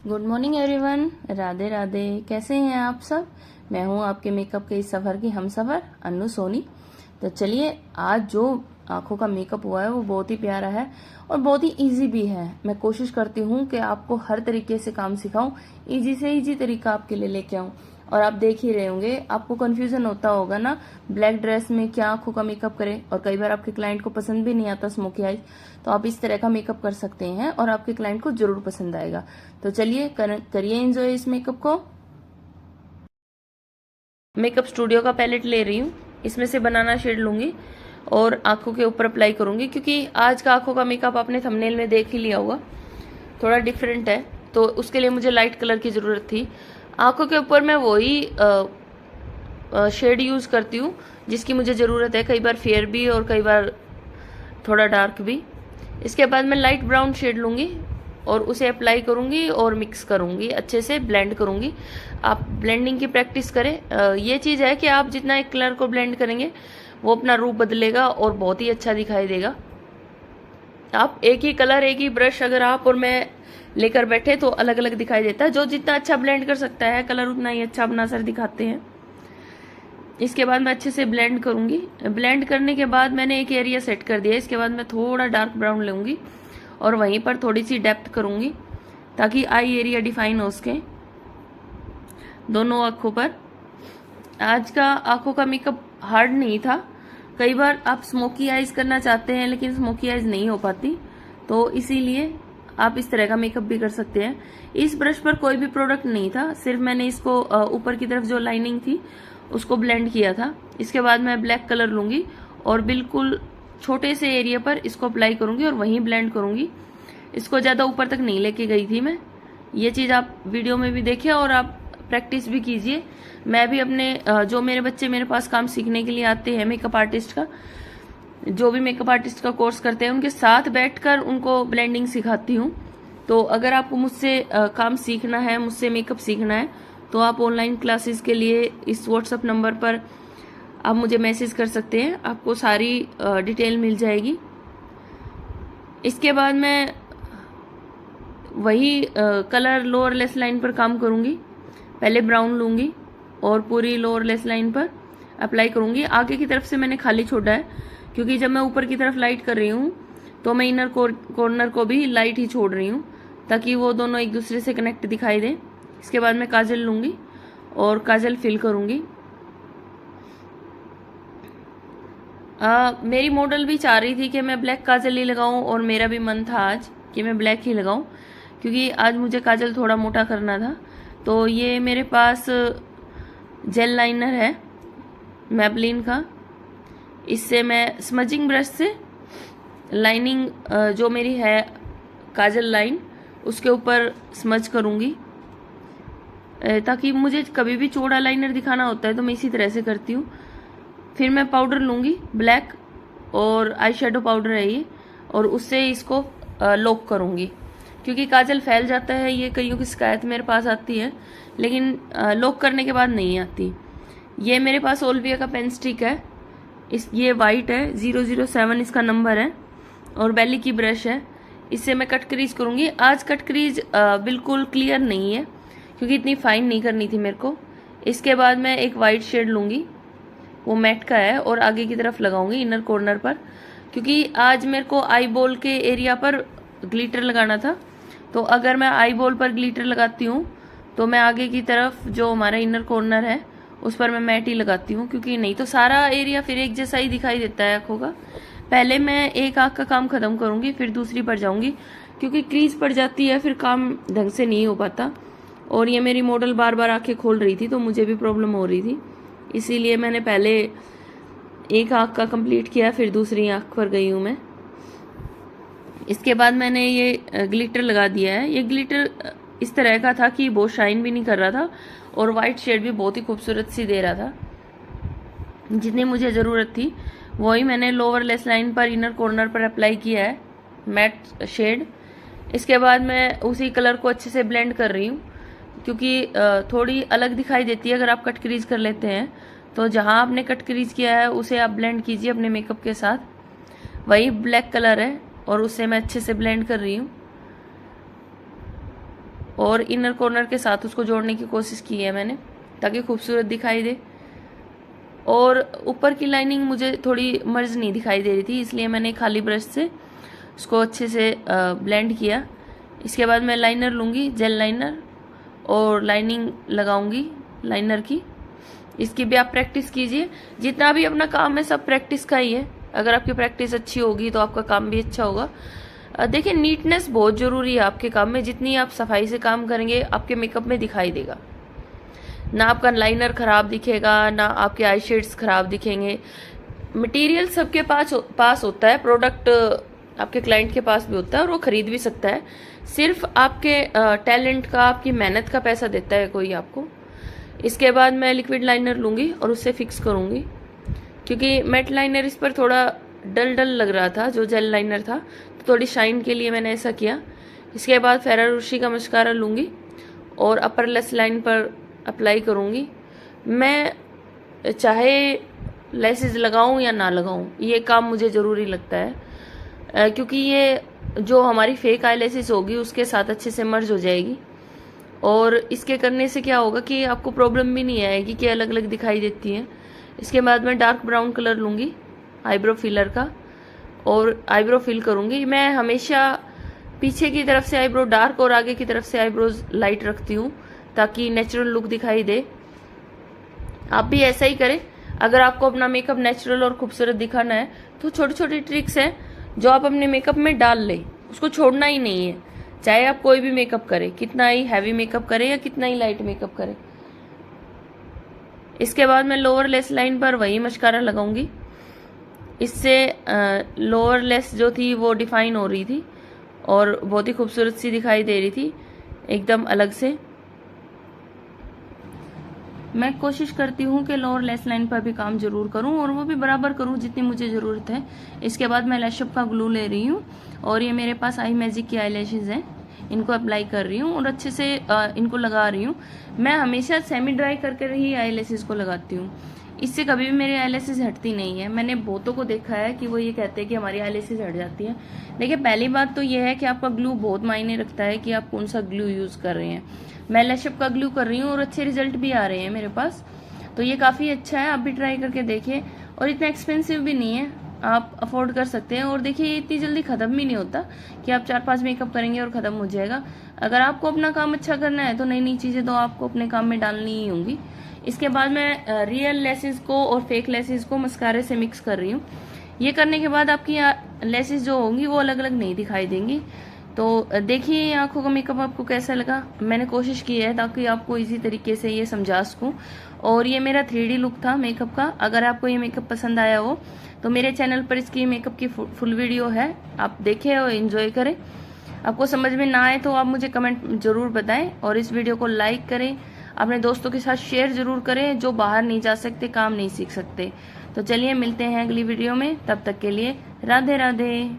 Good morning everyone, Radhe Radhe. कैसे हैं आप सब? मैं हूं आपके मेकअप के इस सफर की हमसफर अन्नू सोनी। तो चलिए, आज जो आंखों का मेकअप हुआ है वो बहुत ही प्यारा है और बहुत ही इजी भी है। मैं कोशिश करती हूँ कि आपको हर तरीके से काम सिखाऊं, इजी से इजी तरीका आपके लिए लेके आऊं। और आप देख ही रहे होंगे, आपको कंफ्यूजन होता होगा ना, ब्लैक ड्रेस में क्या आंखों का मेकअप करें। और कई बार आपके क्लाइंट को पसंद भी नहीं आता स्मोकी आईज, तो आप इस तरह का मेकअप कर सकते हैं और आपके क्लाइंट को जरूर पसंद आएगा। तो चलिए करिए एंजॉय इस मेकअप को। मेकअप स्टूडियो का पैलेट ले रही हूँ, इसमें से बनाना शेड लूंगी और आंखों के ऊपर अप्लाई करूंगी। क्योंकि आज का आंखों का मेकअप आपने थंबनेल में देख ही लिया होगा, थोड़ा डिफरेंट है, तो उसके लिए मुझे लाइट कलर की जरूरत थी। आंखों के ऊपर मैं वही शेड यूज करती हूँ जिसकी मुझे जरूरत है, कई बार फेयर भी और कई बार थोड़ा डार्क भी। इसके बाद मैं लाइट ब्राउन शेड लूंगी और उसे अप्लाई करूंगी और मिक्स करूंगी, अच्छे से ब्लेंड करूंगी। आप ब्लेंडिंग की प्रैक्टिस करें। ये चीज है कि आप जितना एक कलर को ब्लेंड करेंगे वो अपना रूप बदलेगा और बहुत ही अच्छा दिखाई देगा। आप एक ही कलर, एक ही ब्रश अगर आप और मैं लेकर बैठे तो अलग अलग दिखाई देता है। जो जितना अच्छा ब्लेंड कर सकता है कलर उतना ही अच्छा अपना असर दिखाते हैं। इसके बाद मैं अच्छे से ब्लेंड करूंगी। ब्लेंड करने के बाद मैंने एक एरिया सेट कर दिया। इसके बाद मैं थोड़ा डार्क ब्राउन लूंगी और वहीं पर थोड़ी सी डेप्थ करूंगी ताकि आई एरिया डिफाइन हो सके दोनों आंखों पर। आज का आंखों का मेकअप हार्ड नहीं था। कई बार आप स्मोकी आईज करना चाहते हैं लेकिन स्मोकी आईज नहीं हो पाती, तो इसीलिए आप इस तरह का मेकअप भी कर सकते हैं। इस ब्रश पर कोई भी प्रोडक्ट नहीं था, सिर्फ मैंने इसको ऊपर की तरफ जो लाइनिंग थी उसको ब्लेंड किया था। इसके बाद मैं ब्लैक कलर लूंगी और बिल्कुल छोटे से एरिया पर इसको अप्लाई करूंगी और वहीं ब्लेंड करूंगी। इसको ज्यादा ऊपर तक नहीं लेके गई थी मैं। ये चीज आप वीडियो में भी देखिए और आप प्रैक्टिस भी कीजिए। मैं भी अपने जो मेरे बच्चे मेरे पास काम सीखने के लिए आते हैं मेकअप आर्टिस्ट का, जो भी मेकअप आर्टिस्ट का कोर्स करते हैं उनके साथ बैठकर उनको ब्लेंडिंग सिखाती हूँ। तो अगर आपको मुझसे काम सीखना है, मुझसे मेकअप सीखना है, तो आप ऑनलाइन क्लासेस के लिए इस व्हाट्सएप नंबर पर आप मुझे मैसेज कर सकते हैं, आपको सारी डिटेल मिल जाएगी। इसके बाद मैं वही कलर लोअर लेस लाइन पर काम करूंगी। पहले ब्राउन लूंगी और पूरी लोअर लेस लाइन पर अप्लाई करूंगी। आगे की तरफ से मैंने खाली छोड़ा है क्योंकि जब मैं ऊपर की तरफ लाइट कर रही हूँ तो मैं इनर कॉर्नर को भी लाइट ही छोड़ रही हूँ ताकि वो दोनों एक दूसरे से कनेक्ट दिखाई दे। इसके बाद मैं काजल लूंगी और काजल फिल करूंगी। मेरी मॉडल भी चाह रही थी कि मैं ब्लैक काजल ही लगाऊं और मेरा भी मन था आज कि मैं ब्लैक ही लगाऊं क्योंकि आज मुझे काजल थोड़ा मोटा करना था। तो ये मेरे पास जेल लाइनर है मैबलिन का। इससे मैं स्मजिंग ब्रश से लाइनिंग जो मेरी है काजल लाइन उसके ऊपर स्मज करूंगी ताकि मुझे कभी भी चौड़ा लाइनर दिखाना होता है तो मैं इसी तरह से करती हूँ। फिर मैं पाउडर लूंगी ब्लैक और आई शेडो पाउडर है ये, और उससे इसको लॉक करूंगी क्योंकि काजल फैल जाता है। ये कईयों की शिकायत मेरे पास आती है लेकिन लॉक करने के बाद नहीं आती। ये मेरे पास ओल्विया का पेन स्टिक है, ये वाइट है, 007 इसका नंबर है और बेली की ब्रश है। इससे मैं कट क्रीज करूंगी। आज कट क्रीज बिल्कुल क्लियर नहीं है क्योंकि इतनी फाइन नहीं करनी थी मेरे को। इसके बाद मैं एक वाइट शेड लूंगी, वो मैट का है, और आगे की तरफ लगाऊंगी इनर कॉर्नर पर क्योंकि आज मेरे को आई बॉल के एरिया पर ग्लिटर लगाना था। तो अगर मैं आई बॉल पर ग्लिटर लगाती हूँ तो मैं आगे की तरफ जो हमारा इनर कॉर्नर है उस पर मैं मैट ही लगाती हूँ क्योंकि नहीं तो सारा एरिया फिर एक जैसा ही दिखाई देता है आंखों का। पहले मैं एक आंख का काम खत्म करूंगी फिर दूसरी पर जाऊंगी क्योंकि क्रीज पड़ जाती है फिर काम ढंग से नहीं हो पाता। और ये मेरी मॉडल बार बार आंखें खोल रही थी तो मुझे भी प्रॉब्लम हो रही थी, इसीलिए मैंने पहले एक आंख का कंप्लीट किया फिर दूसरी आंख पर गई हूँ मैं। इसके बाद मैंने ये ग्लिटर लगा दिया है। ये ग्लिटर इस तरह का था कि बहुत शाइन भी नहीं कर रहा था और वाइट शेड भी बहुत ही खूबसूरत सी दे रहा था। जितनी मुझे ज़रूरत थी वही मैंने लोअर लेस लाइन पर इनर कॉर्नर पर अप्लाई किया है मैट शेड। इसके बाद मैं उसी कलर को अच्छे से ब्लेंड कर रही हूँ क्योंकि थोड़ी अलग दिखाई देती है अगर आप कट क्रीज कर लेते हैं। तो जहाँ आपने कट क्रीज किया है उसे आप ब्लेंड कीजिए अपने मेकअप के साथ। वही ब्लैक कलर है और उससे मैं अच्छे से ब्लेंड कर रही हूँ। और इनर कॉर्नर के साथ उसको जोड़ने की कोशिश की है मैंने, ताकि खूबसूरत दिखाई दे। और ऊपर की लाइनिंग मुझे थोड़ी मर्ज नहीं दिखाई दे रही थी, इसलिए मैंने खाली ब्रश से उसको अच्छे से ब्लेंड किया। इसके बाद मैं लाइनर लूँगी, जेल लाइनर, और लाइनिंग लगाऊंगी लाइनर की। इसकी भी आप प्रैक्टिस कीजिए। जितना भी अपना काम है सब प्रैक्टिस का ही है। अगर आपकी प्रैक्टिस अच्छी होगी तो आपका काम भी अच्छा होगा। देखिए, नीटनेस बहुत ज़रूरी है आपके काम में। जितनी आप सफाई से काम करेंगे आपके मेकअप में दिखाई देगा। ना आपका लाइनर ख़राब दिखेगा, ना आपके आई शेड्स ख़राब दिखेंगे। मटेरियल सबके पास होता है, प्रोडक्ट आपके क्लाइंट के पास भी होता है और वो ख़रीद भी सकता है। सिर्फ आपके टैलेंट का, आपकी मेहनत का पैसा देता है कोई आपको। इसके बाद मैं लिक्विड लाइनर लूँगी और उससे फिक्स करूँगी, क्योंकि मैट लाइनर इस पर थोड़ा डल डल लग रहा था जो जेल लाइनर था, तो थोड़ी शाइन के लिए मैंने ऐसा किया। इसके बाद फेरा रोशी का मस्कारा लूँगी और अपर लेस लाइन पर अप्लाई करूँगी। मैं चाहे लेसेस लगाऊँ या ना लगाऊँ, ये काम मुझे ज़रूरी लगता है, क्योंकि ये जो हमारी फेक आईलैशेस होगी उसके साथ अच्छे से मर्ज हो जाएगी। और इसके करने से क्या होगा कि आपको प्रॉब्लम भी नहीं आएगी कि अलग अलग दिखाई देती है। इसके बाद मैं डार्क ब्राउन कलर लूँगी आईब्रो फिलर का और आईब्रो फिल करूँगी। मैं हमेशा पीछे की तरफ से आईब्रो डार्क और आगे की तरफ से आईब्रोज लाइट रखती हूँ, ताकि नेचुरल लुक दिखाई दे। आप भी ऐसा ही करें। अगर आपको अपना मेकअप नेचुरल और खूबसूरत दिखाना है तो छोटी छोटी ट्रिक्स हैं जो आप अपने मेकअप में डाल लें, उसको छोड़ना ही नहीं है। चाहे आप कोई भी मेकअप करें, कितना ही हैवी मेकअप करें या कितना ही लाइट मेकअप करें। इसके बाद मैं लोअर लेस लाइन पर वही मस्कारा लगाऊंगी। इससे लोअर लेस जो थी वो डिफाइन हो रही थी और बहुत ही खूबसूरत सी दिखाई दे रही थी, एकदम अलग से। मैं कोशिश करती हूँ कि लोअर लेस लाइन पर भी काम जरूर करूँ और वो भी बराबर करूँ जितनी मुझे ज़रूरत है। इसके बाद मैं लैशअप का ग्लू ले रही हूँ और ये मेरे पास आई मैजिक की आई लैशेज़ हैं, इनको अप्लाई कर रही हूँ और अच्छे से इनको लगा रही हूँ। मैं हमेशा सेमी ड्राई करके ही आई लैशेज़ को लगाती हूँ, इससे कभी भी मेरी आई लैशेज़ हटती नहीं है। मैंने बहुतों को देखा है कि वो ये कहते हैं कि हमारी आई लैशेज़ हट जाती है। देखिए, पहली बात तो ये है कि आपका ग्लू बहुत मायने रखता है कि आप कौन सा ग्लू यूज़ कर रहे हैं। मैं लैशअप का ग्लू कर रही हूँ और अच्छे रिजल्ट भी आ रहे हैं मेरे पास, तो ये काफ़ी अच्छा है। आप भी ट्राई करके देखिए। और इतना एक्सपेंसिव भी नहीं है, आप अफोर्ड कर सकते हैं। और देखिए, ये इतनी जल्दी ख़त्म भी नहीं होता कि आप 4-5 मेकअप करेंगे और ख़त्म हो जाएगा। अगर आपको अपना काम अच्छा करना है तो नई नई चीज़ें तो आपको अपने काम में डालनी ही होंगी। इसके बाद मैं रियल लेसेस को और फेक लेसेस को मस्कारे से मिक्स कर रही हूँ। ये करने के बाद आपकी लेसेस जो होंगी वो अलग अलग नहीं दिखाई देंगी। तो देखिए आंखों का मेकअप आपको कैसा लगा। मैंने कोशिश की है ताकि आपको इजी तरीके से ये समझा सकूं। और ये मेरा 3D लुक था मेकअप का। अगर आपको ये मेकअप पसंद आया हो तो मेरे चैनल पर इसकी मेकअप की फुल वीडियो है, आप देखें और एंजॉय करें। आपको समझ में ना आए तो आप मुझे कमेंट जरूर बताएं और इस वीडियो को लाइक करें, अपने दोस्तों के साथ शेयर जरूर करें जो बाहर नहीं जा सकते, काम नहीं सीख सकते। तो चलिए मिलते हैं अगली वीडियो में, तब तक के लिए राधे राधे।